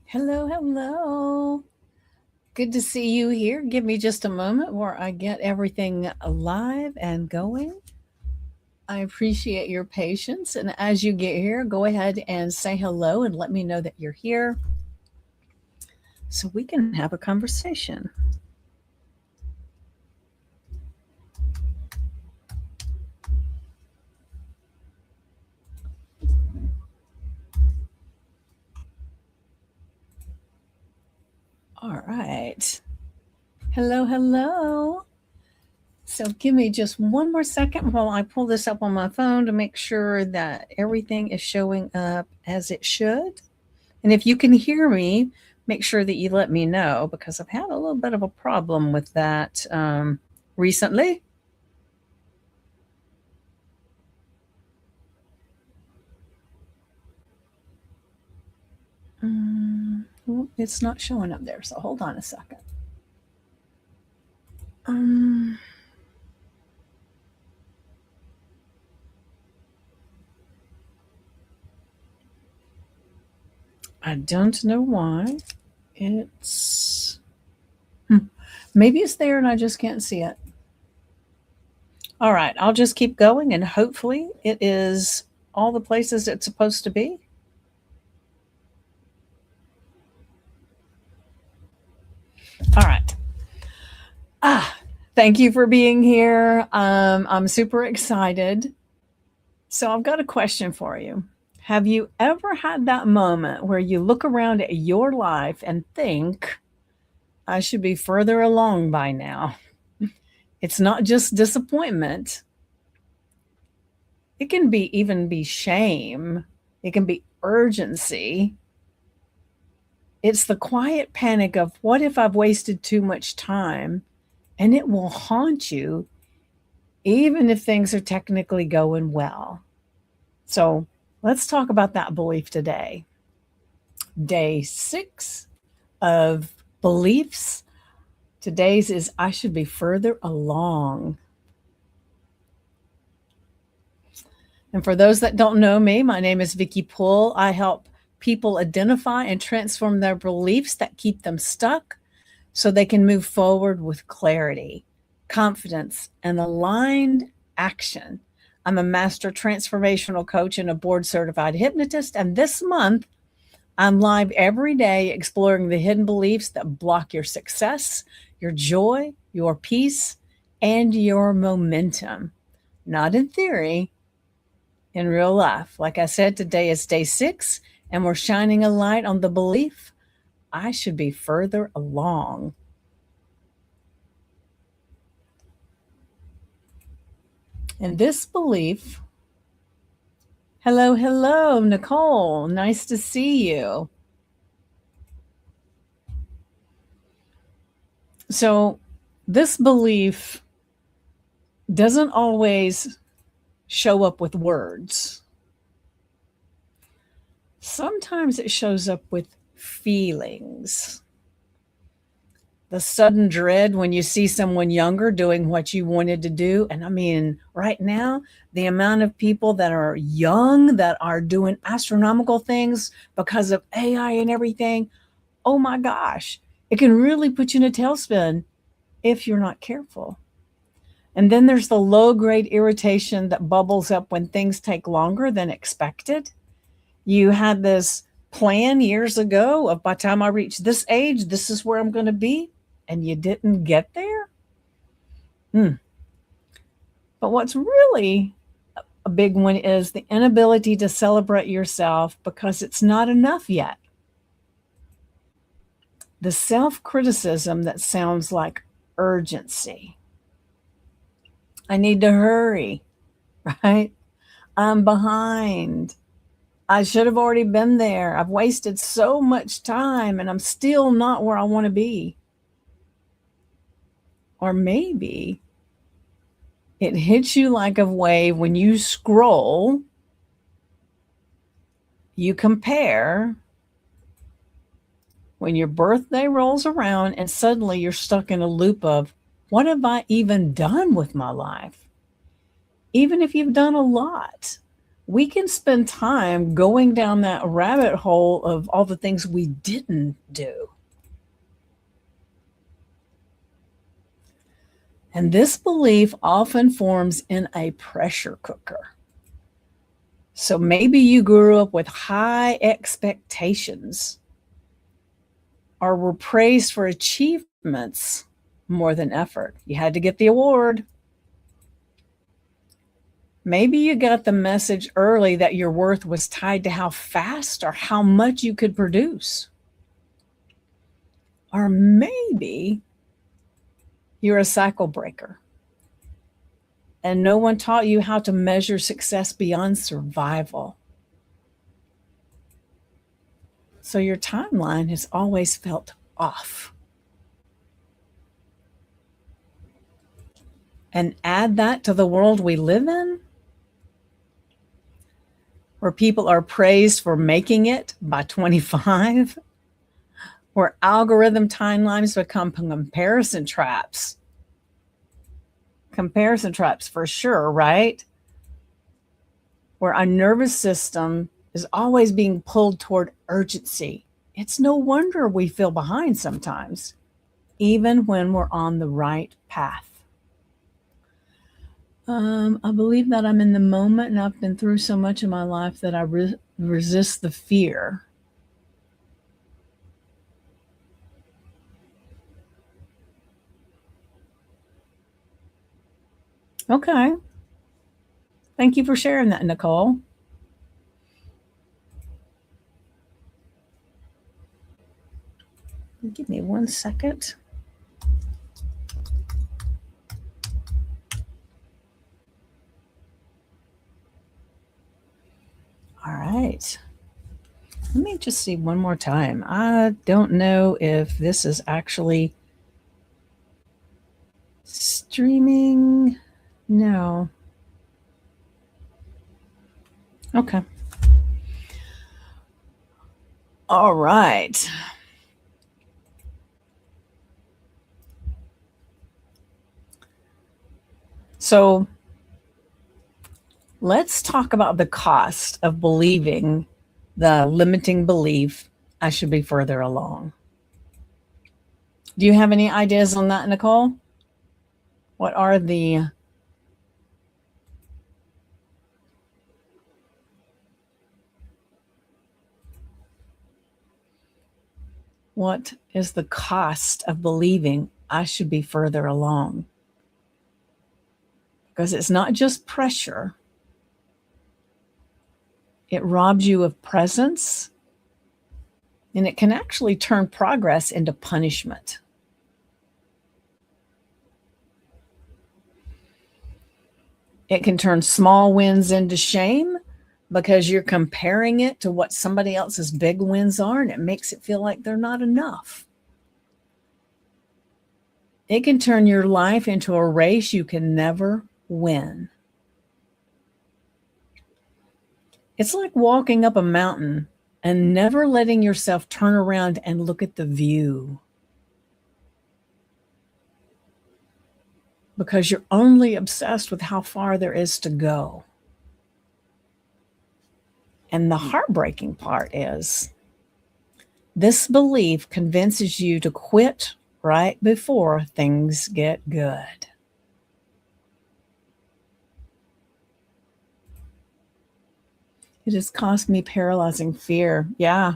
Hello, hello. Good to see you here. Give me just a moment where I get everything live and going. I appreciate your patience. And as you get here, go ahead and say hello and let me know that you're here so we can have a conversation. All right. Hello, hello. So give me just one more second while I pull this up on my phone to make sure that everything is showing up as it should. And if you can hear me, make sure that you let me know because I've had a little bit of a problem with that recently. It's not showing up there, so hold on a second. Um, I don't know why. It's maybe it's there and I just can't see it. All right, I'll just keep going and hopefully it is all the places it's supposed to be. All right. Thank you for being here. I'm super excited. So I've got a question for you. Have you ever had that moment where you look around at your life and think, I should be further along by now? It's not just disappointment. It can be even be shame. It can be urgency. It's the quiet panic of what if I've wasted too much time? And it will haunt you even if things are technically going well. So let's talk about that belief today. Day 6 of beliefs. Today's is I should be further along. And for those that don't know me, my name is Vicki Poole. I help people identify and transform their beliefs that keep them stuck so they can move forward with clarity, confidence, and aligned action. I'm a master transformational coach and a board certified hypnotist. And this month, I'm live every day exploring the hidden beliefs that block your success, your joy, your peace, and your momentum. Not in theory, in real life. Like I said, today is day 6, and we're shining a light on the belief I should be further along. And this belief, hello, hello, Nicole, nice to see you. So, this belief doesn't always show up with words. Sometimes it shows up with feelings. The sudden dread when you see someone younger doing what you wanted to do. And I mean, right now, the amount of people that are young that are doing astronomical things because of AI and everything, oh my gosh, it can really put you in a tailspin if you're not careful. And then there's the low grade irritation that bubbles up when things take longer than expected. You had this plan years ago of by the time I reach this age, this is where I'm going to be, and you didn't get there. But what's really a big one is the inability to celebrate yourself because it's not enough yet. The self criticism that sounds like urgency. I need to hurry, right? I'm behind. I should have already been there. I've wasted so much time and I'm still not where I want to be. Or maybe it hits you like a wave when you scroll, you compare, when your birthday rolls around and suddenly you're stuck in a loop of, what have I even done with my life? Even if you've done a lot, we can spend time going down that rabbit hole of all the things we didn't do. And this belief often forms in a pressure cooker. So maybe you grew up with high expectations or were praised for achievements more than effort. You had to get the award. Maybe you got the message early that your worth was tied to how fast or how much you could produce. Or maybe you're a cycle breaker and no one taught you how to measure success beyond survival. So your timeline has always felt off. And add that to the world we live in, where people are praised for making it by 25, where algorithm timelines become comparison traps. Comparison traps for sure, right? Where our nervous system is always being pulled toward urgency. It's no wonder we feel behind sometimes, even when we're on the right path. I believe that I'm in the moment and I've been through so much in my life that I resist the fear. Okay. Thank you for sharing that, Nicole. Give me 1 second. All right. Let me just see one more time. I don't know if this is actually streaming. No. Okay. All right. So let's talk about the cost of believing the limiting belief I should be further along. Do you have any ideas on that, Nicole? What are the what is the cost of believing I should be further along? Because it's not just pressure. It robs you of presence, and it can actually turn progress into punishment. It can turn small wins into shame because you're comparing it to what somebody else's big wins are, and it makes it feel like they're not enough. It can turn your life into a race you can never win. It's like walking up a mountain and never letting yourself turn around and look at the view, because you're only obsessed with how far there is to go. And the heartbreaking part is this belief convinces you to quit right before things get good. It has cost me paralyzing fear. Yeah,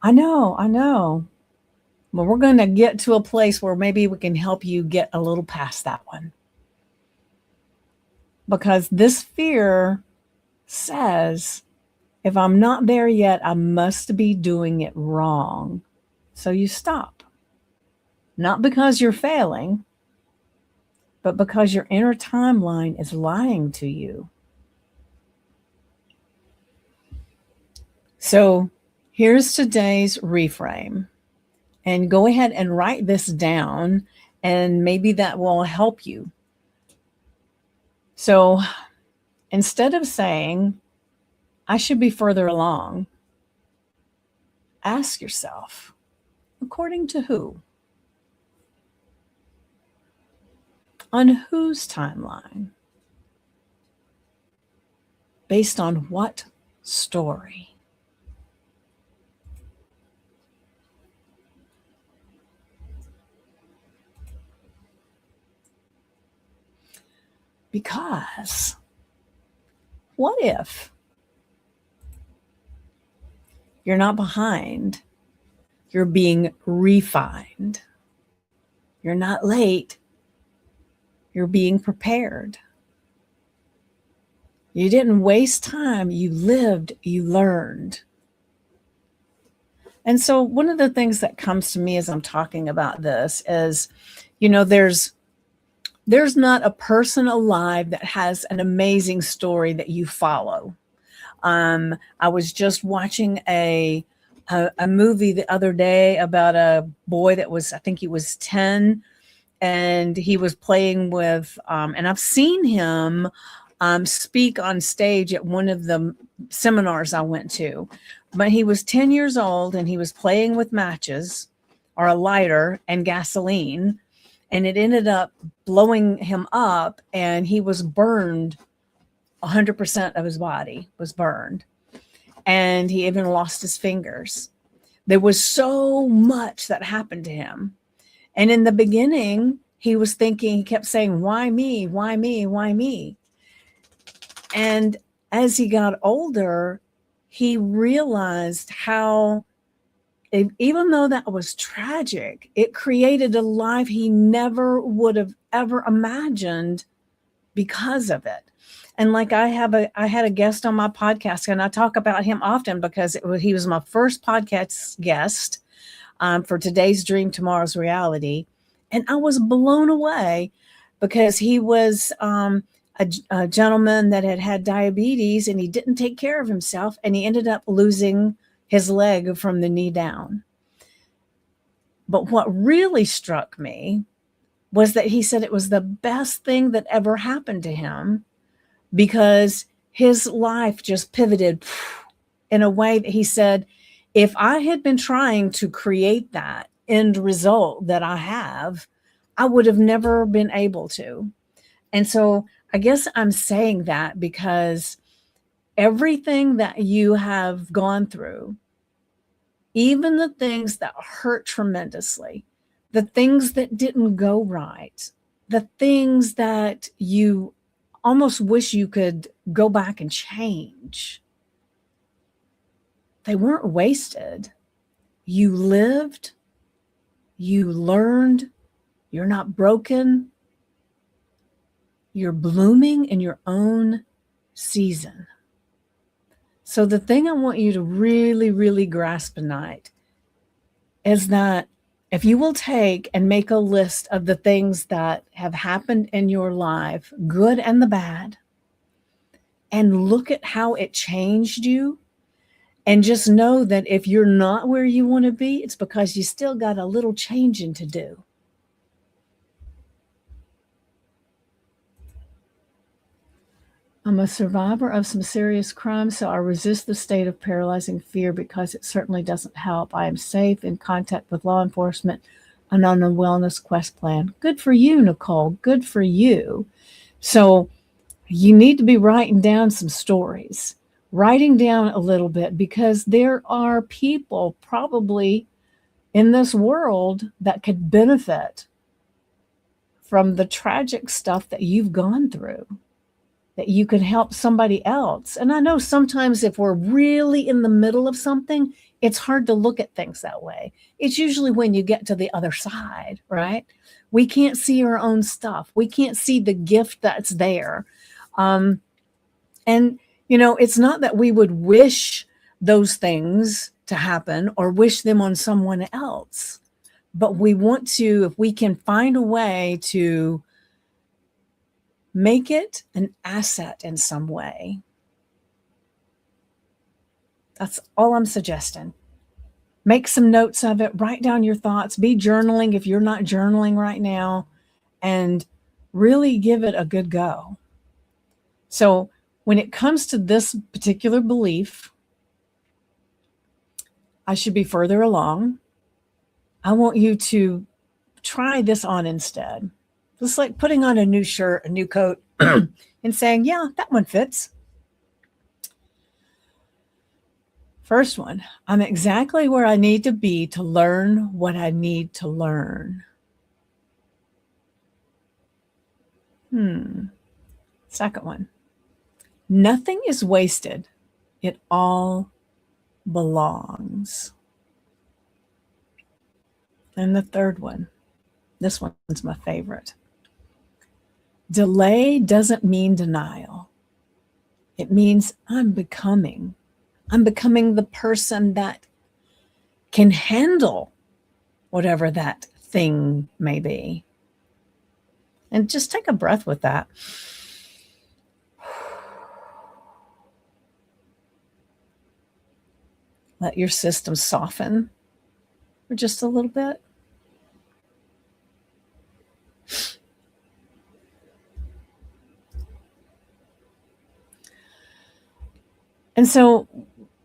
I know. But we're going to get to a place where maybe we can help you get a little past that one. Because this fear says, if I'm not there yet, I must be doing it wrong. So you stop. Not because you're failing, but because your inner timeline is lying to you. So here's today's reframe. And go ahead and write this down, and maybe that will help you. So instead of saying, I should be further along, ask yourself, according to who? On whose timeline? Based on what story? Because what if you're not behind? You're being refined. You're not late. You're being prepared. You didn't waste time. You lived, you learned. And so one of the things that comes to me as I'm talking about this is, there's not a person alive that has an amazing story that you follow. I was just watching a movie the other day about a boy that was, I think he was 10, and he was playing with, and I've seen him speak on stage at one of the seminars I went to, but he was 10 years old and he was playing with matches or a lighter and gasoline, and it ended up blowing him up, and he was burned. 100% of his body was burned, and he even lost his fingers. There was so much that happened to him. And in the beginning, he was thinking, he kept saying, why me? Why me? Why me? And as he got older, he realized how, even though that was tragic, it created a life he never would have ever imagined because of it. And like I had a guest on my podcast, and I talk about him often because he was my first podcast guest for Today's Dream, Tomorrow's Reality. And I was blown away because he was a gentleman that had diabetes, and he didn't take care of himself, and he ended up losing his leg from the knee down. But what really struck me was that he said it was the best thing that ever happened to him, because his life just pivoted in a way that he said, if I had been trying to create that end result that I have, I would have never been able to. And so I guess I'm saying that because everything that you have gone through, even the things that hurt tremendously, the things that didn't go right, the things that you almost wish you could go back and change, they weren't wasted. You lived, you learned, you're not broken, you're blooming in your own season. So the thing I want you to really, really grasp tonight is that if you will take and make a list of the things that have happened in your life, good and the bad, and look at how it changed you, and just know that if you're not where you want to be, it's because you still got a little changing to do. I'm a survivor of some serious crime, so I resist the state of paralyzing fear because it certainly doesn't help. I am safe, in contact with law enforcement, and on a wellness quest plan. Good for you, Nicole. Good for you. So you need to be writing down some stories, writing down a little bit, because there are people probably in this world that could benefit from the tragic stuff that you've gone through, that you can help somebody else. And I know sometimes if we're really in the middle of something, it's hard to look at things that way. It's usually when you get to the other side, right? We can't see our own stuff. We can't see the gift that's there. And, it's not that we would wish those things to happen or wish them on someone else, but we want to, if we can find a way to make it an asset in some way. That's all I'm suggesting. Make some notes of it, write down your thoughts, be journaling if you're not journaling right now, and really give it a good go. So when it comes to this particular belief, I should be further along. I want you to try this on instead. Just like putting on a new shirt, a new coat, and saying, yeah, that one fits. First one, I'm exactly where I need to be to learn what I need to learn. Second one, nothing is wasted. It all belongs. And the third one, this one's my favorite. Delay doesn't mean denial. It means I'm becoming. I'm becoming the person that can handle whatever that thing may be. And just take a breath with that. Let your system soften for just a little bit. And so,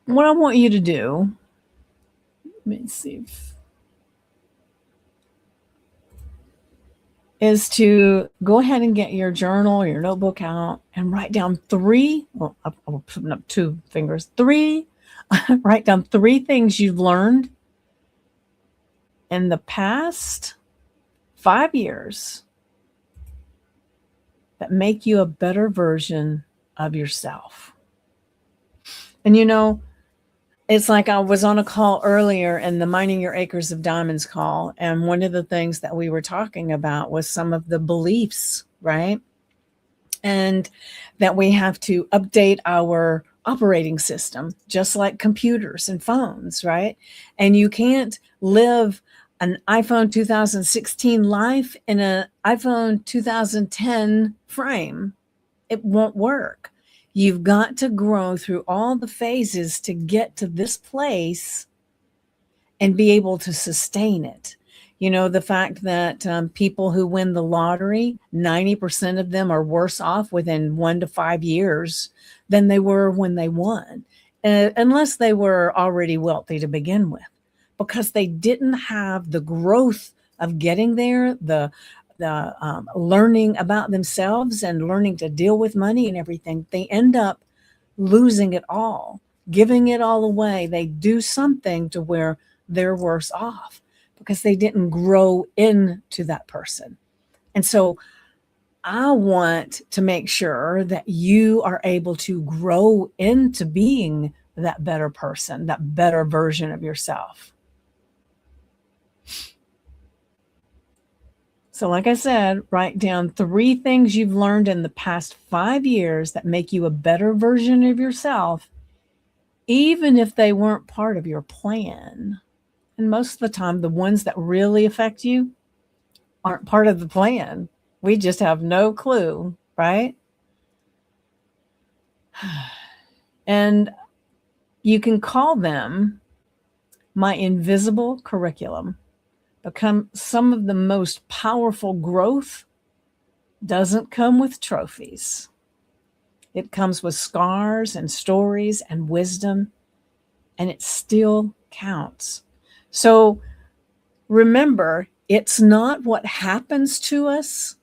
what I want you to do, let me see, is to go ahead and get your journal or your notebook out and write down three, well, I'm putting up two fingers, three, write down three things you've learned in the past 5 years that make you a better version of yourself. And it's like I was on a call earlier in the Mining Your Acres of Diamonds call, and one of the things that we were talking about was some of the beliefs, right? And that we have to update our operating system, just like computers and phones, right? And you can't live an iPhone 2016 life in an iPhone 2010 frame. It won't work. You've got to grow through all the phases to get to this place and be able to sustain it. The fact that people who win the lottery, 90% of them are worse off within 1 to 5 years than they were when they won, unless they were already wealthy to begin with, because they didn't have the growth of getting there, the learning about themselves and learning to deal with money and everything. They end up losing it all, giving it all away. They do something to where they're worse off because they didn't grow into that person. And so I want to make sure that you are able to grow into being that better person, that better version of yourself. So, like I said, write down three things you've learned in the past 5 years that make you a better version of yourself, even if they weren't part of your plan. And most of the time, the ones that really affect you aren't part of the plan. We just have no clue, right? And you can call them my invisible curriculum. Become some of the most powerful growth doesn't come with trophies. It comes with scars and stories and wisdom, and it still counts. So remember, it's not what happens to us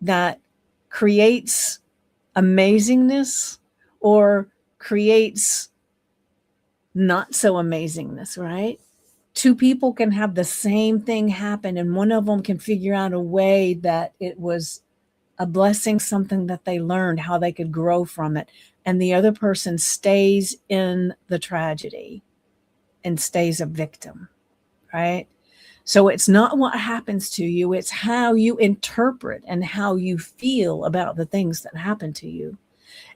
that creates amazingness or creates not so amazingness, right? Two people can have the same thing happen, and one of them can figure out a way that it was a blessing, something that they learned, how they could grow from it. And the other person stays in the tragedy and stays a victim, right? So it's not what happens to you, it's how you interpret and how you feel about the things that happen to you.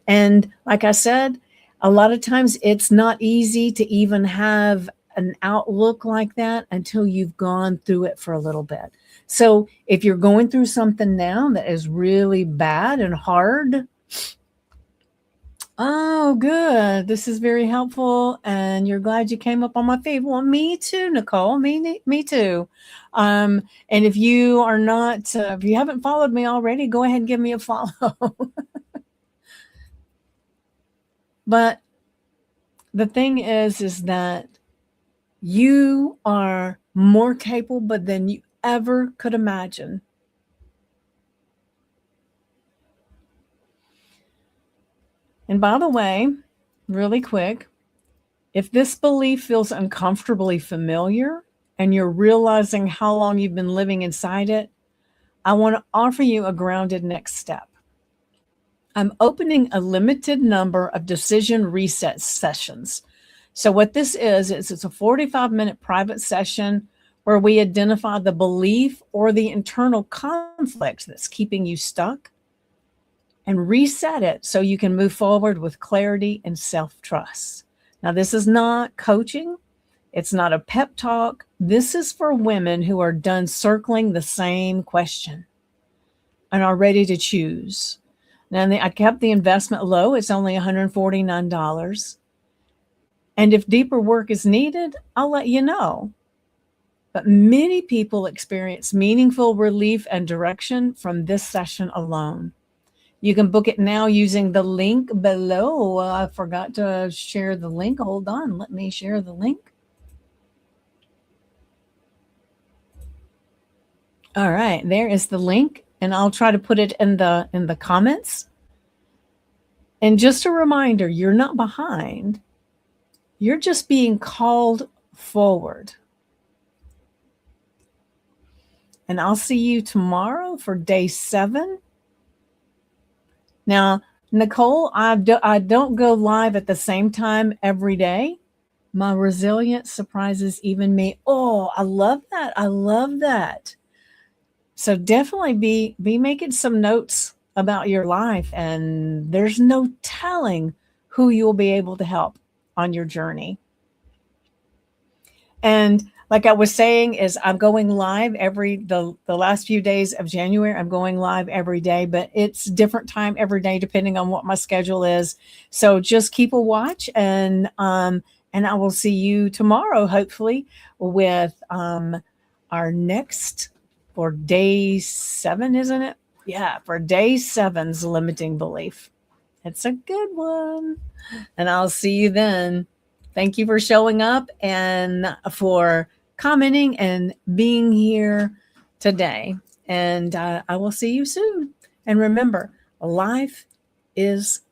And like I said, a lot of times it's not easy to even have an outlook like that until you've gone through it for a little bit. So if you're going through something now that is really bad and hard, oh, good. This is very helpful. And you're glad you came up on my feed. Well, me too, Nicole. Me too. And if you are not, if you haven't followed me already, go ahead and give me a follow. But the thing is that you are more capable than you ever could imagine. And by the way, really quick, If this belief feels uncomfortably familiar and you're realizing how long you've been living inside it, I want to offer you a grounded next step. I'm opening a limited number of decision reset sessions. So what this is it's a 45-minute private session where we identify the belief or the internal conflict that's keeping you stuck and reset it so you can move forward with clarity and self-trust. Now, this is not coaching. It's not a pep talk. This is for women who are done circling the same question and are ready to choose. Now, I kept the investment low. It's only $149. And if deeper work is needed, I'll let you know. But many people experience meaningful relief and direction from this session alone. You can book it now using the link below. I forgot to share the link. Hold on. Let me share the link. All right. There is the link. And I'll try to put it in the comments. And just a reminder, you're not behind. You're just being called forward. And I'll see you tomorrow for day 7. Now, Nicole, I don't go live at the same time every day. My resilience surprises even me. Oh, I love that. I love that. So definitely be making some notes about your life, and there's no telling who you'll be able to help on your journey. And like I was saying, is I'm going live the last few days of January. I'm going live every day, but it's different time every day depending on what my schedule is. So just keep a watch, and I will see you tomorrow, hopefully, with our next for day 7, isn't it? Yeah, for day 7's limiting belief. It's a good one, and I'll see you then. Thank you for showing up and for commenting and being here today. And I will see you soon. And remember, life is